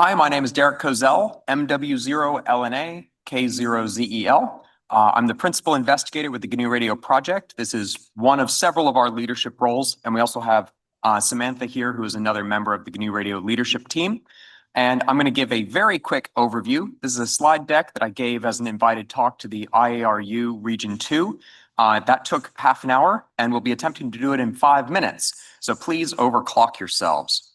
Hi, my name is Derek Kozel, MW0LNA K0ZEL. I'm the principal investigator with the GNU Radio project. This is one of several of our leadership roles, and we also have Samantha here, who is another member of the GNU Radio leadership team. And I'm going to give a very quick overview. This is a slide deck that I gave as an invited talk to the IARU Region 2. That took half an hour, and we'll be attempting to do it in 5 minutes. So please overclock yourselves.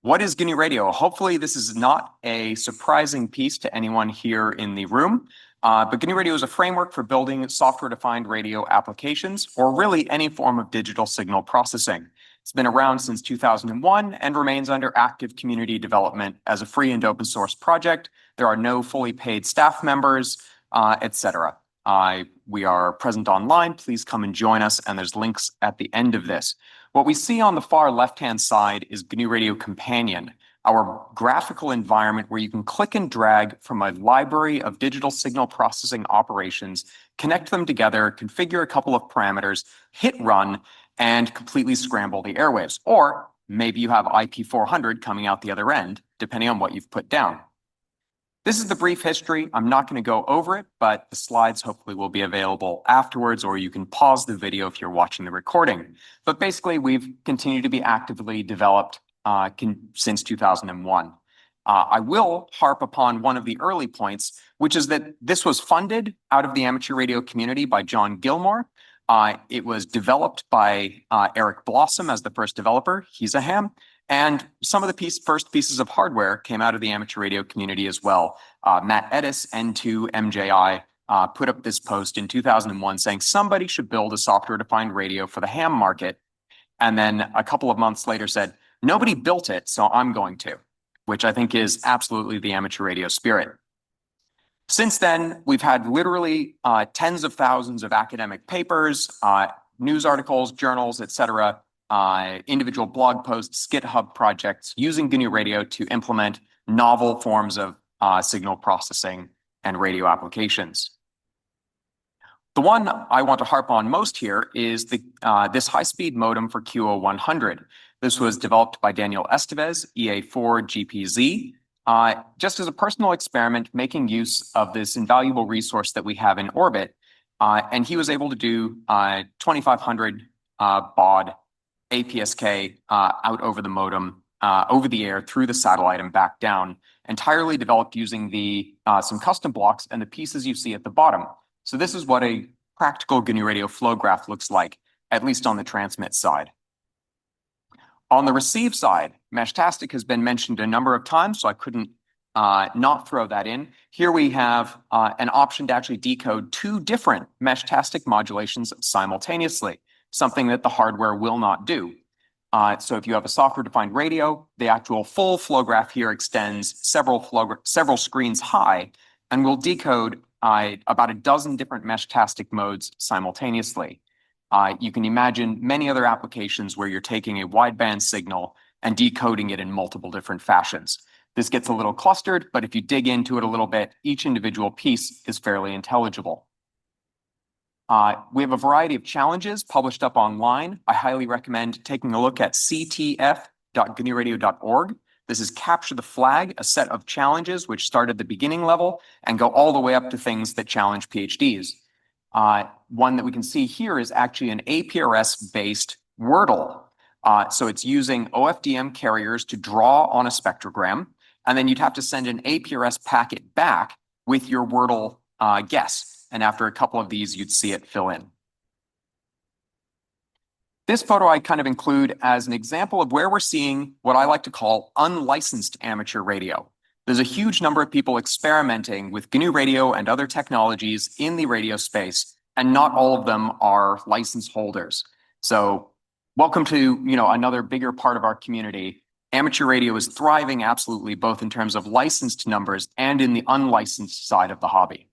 What is GNU Radio? Hopefully this is not a surprising piece to anyone here in the room, but GNU Radio is a framework for building software-defined radio applications, or really any form of digital signal processing. It's been around since 2001 and remains under active community development as a free and open source project. There are no fully paid staff members, etc. We are present online. Please come and join us, and there's links at the end of this. What we see on the far left-hand side is GNU Radio Companion, our graphical environment where you can click and drag from a library of digital signal processing operations, connect them together, configure a couple of parameters, hit run, and completely scramble the airwaves. Or maybe you have IP400 coming out the other end, depending on what you've put down. This is the brief history. I'm not going to go over it, but the slides hopefully will be available afterwards, or you can pause the video if you're watching the recording. But basically, we've continued to be actively developed since 2001. I will harp upon one of the early points, which is that this was funded out of the amateur radio community by John Gilmore. It was developed by Eric Blossom as the first developer. He's a ham. And some of the first pieces of hardware came out of the amateur radio community as well. Matt Edis, N2MJI, put up this post in 2001 saying somebody should build a software-defined radio for the ham market. And then a couple of months later said, nobody built it, so I'm going to, which I think is absolutely the amateur radio spirit. Since then, we've had literally tens of thousands of academic papers, news articles, journals, etc., individual blog posts, GitHub projects using GNU Radio to implement novel forms of signal processing and radio applications. The one I want to harp on most here is this high-speed modem for QO100. This was developed by Daniel Estevez, EA4GPZ, just as a personal experiment, making use of this invaluable resource that we have in orbit. And he was able to do 2500 baud APSK out over the modem, over the air, through the satellite and back down, entirely developed using some custom blocks and the pieces you see at the bottom. So this is what a practical GNU Radio flow graph looks like, at least on the transmit side. On the receive side, Meshtastic has been mentioned a number of times, so I couldn't not throw that in. Here we have an option to actually decode 2 different Meshtastic modulations simultaneously, something that the hardware will not do. So if you have a software-defined radio, the actual full flow graph here extends several screens high and will decode about a dozen different Meshtastic modes simultaneously. You can imagine many other applications where you're taking a wideband signal and decoding it in multiple different fashions. This gets a little clustered, but if you dig into it a little bit, each individual piece is fairly intelligible. We have a variety of challenges published up online. I highly recommend taking a look at ctf.gnuradio.org. This is Capture the Flag, a set of challenges which start at the beginning level and go all the way up to things that challenge PhDs. One that we can see here is actually an APRS-based Wordle. So it's using OFDM carriers to draw on a spectrogram, and then you'd have to send an APRS packet back with your Wordle guess. And after a couple of these, you'd see it fill in. This photo I kind of include as an example of where we're seeing what I like to call unlicensed amateur radio. There's a huge number of people experimenting with GNU Radio and other technologies in the radio space, and not all of them are license holders. So welcome to another bigger part of our community. Amateur radio is thriving absolutely, both in terms of licensed numbers and in the unlicensed side of the hobby.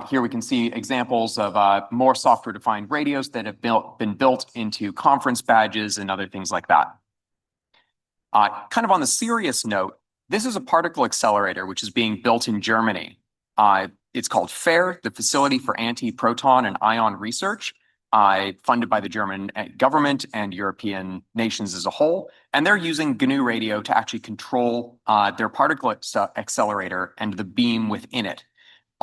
Here we can see examples of more software-defined radios that have been built into conference badges and other things like that. Kind of on the serious note, this is a particle accelerator which is being built in Germany. It's called FAIR, the Facility for Anti-Proton and Ion Research. funded by the German government and European nations as a whole. And they're using GNU radio to actually control their particle accelerator and the beam within it.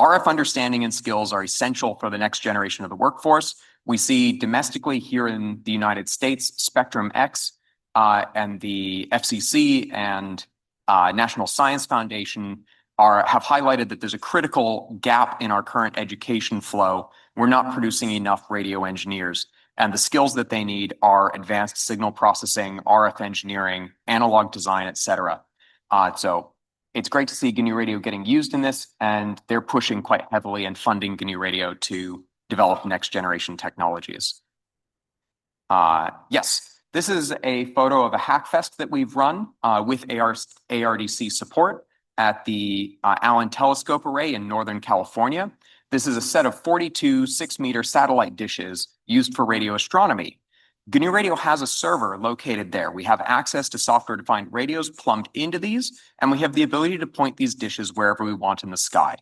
RF understanding and skills are essential for the next generation of the workforce. We see domestically here in the United States, Spectrum X and the FCC and National Science Foundation have highlighted that there's a critical gap in our current education flow. We're not producing enough radio engineers, and the skills that they need are advanced signal processing, RF engineering, analog design, et cetera. So it's great to see GNU radio getting used in this, and they're pushing quite heavily and funding GNU radio to develop next generation technologies. Yes. This is a photo of a hackfest that we've run with ARDC support at the Allen Telescope Array in Northern California. This is a set of 42 6-meter satellite dishes used for radio astronomy. GNU Radio has a server located there. We have access to software-defined radios plumbed into these, and we have the ability to point these dishes wherever we want in the sky.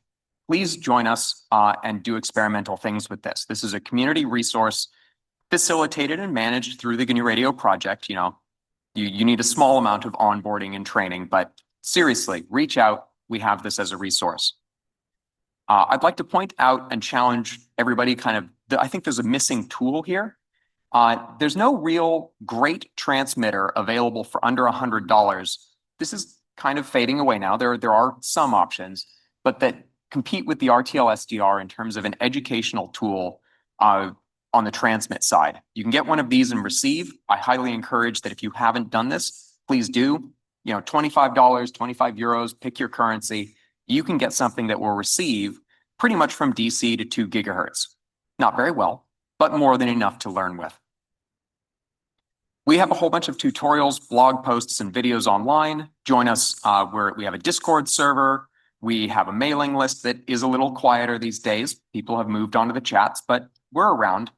Please join us and do experimental things with this. This is a community resource facilitated and managed through the GNU Radio project. You need a small amount of onboarding and training, but seriously, reach out. We have this as a resource. I'd like to point out and challenge everybody I think there's a missing tool here. There's no real great transmitter available for under $100. This is kind of fading away now. There are some options, but that compete with the RTL SDR in terms of an educational tool on the transmit side. You can get one of these and receive. I highly encourage that if you haven't done this, please do. $25, 25 euros, pick your currency. You can get something that will receive pretty much from DC to 2 gigahertz. Not very well, but more than enough to learn with. We have a whole bunch of tutorials, blog posts, and videos online. Join us where we have a Discord server. We have a mailing list that is a little quieter these days. People have moved on to the chats, but we're around.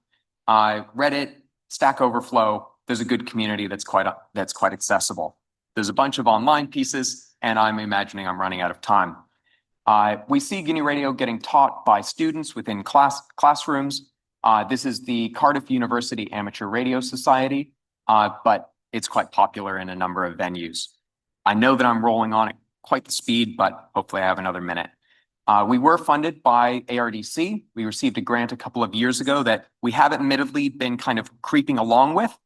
Reddit, Stack Overflow, there's a good community that's quite accessible. There's a bunch of online pieces, and I'm imagining I'm running out of time. We see GNU Radio getting taught by students within classrooms. This is the Cardiff University Amateur Radio Society, but it's quite popular in a number of venues. I know that I'm rolling on at quite the speed, but hopefully I have another minute. We were funded by ARDC. We received a grant a couple of years ago that we have admittedly been kind of creeping along with.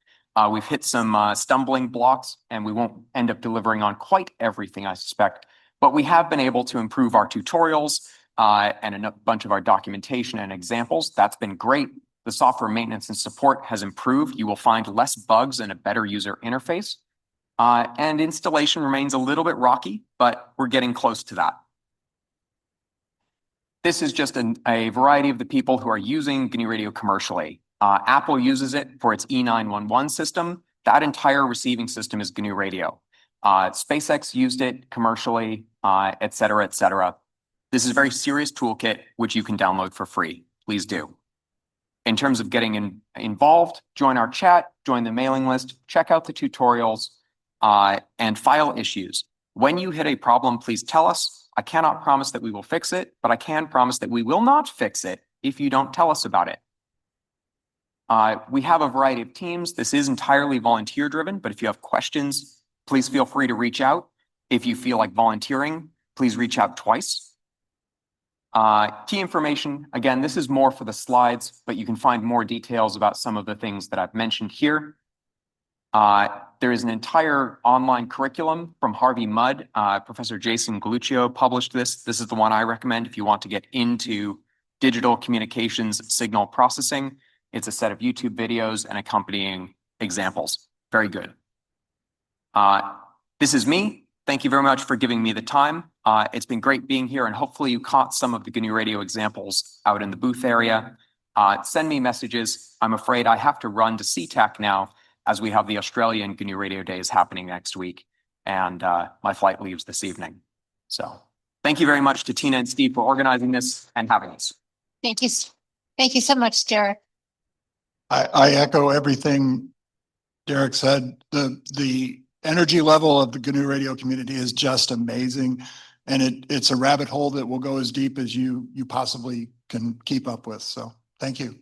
We've hit some stumbling blocks, and we won't end up delivering on quite everything, I suspect. But we have been able to improve our tutorials and a bunch of our documentation and examples. That's been great. The software maintenance and support has improved. You will find less bugs and a better user interface. And installation remains a little bit rocky, but we're getting close to that. This is just a variety of the people who are using GNU Radio commercially. Apple uses it for its E911 system. That entire receiving system is GNU Radio. SpaceX used it commercially, et cetera, et cetera. This is a very serious toolkit, which you can download for free. Please do. In terms of getting involved, join our chat, join the mailing list, check out the tutorials, and file issues. When you hit a problem, please tell us. I cannot promise that we will fix it, but I can promise that we will not fix it if you don't tell us about it. We have a variety of teams. This is entirely volunteer driven, but if you have questions, please feel free to reach out. If you feel like volunteering, please reach out twice. Key information, again, this is more for the slides, but you can find more details about some of the things that I've mentioned here. There is an entire online curriculum from Harvey Mudd. Professor Jason Galuccio published this. This is the one I recommend if you want to get into digital communications signal processing. It's a set of YouTube videos and accompanying examples. Very good. This is me. Thank you very much for giving me the time. It's been great being here, and hopefully you caught some of the GNU Radio examples out in the booth area. Send me messages. I'm afraid I have to run to SeaTac now, as we have the Australian GNU Radio Days happening next week, and my flight leaves this evening. So thank you very much to Tina and Steve for organizing this and having us. Thank you. Thank you so much, Derek. I echo everything Derek said. The energy level of the GNU Radio community is just amazing, and it's a rabbit hole that will go as deep as you possibly can keep up with. So thank you.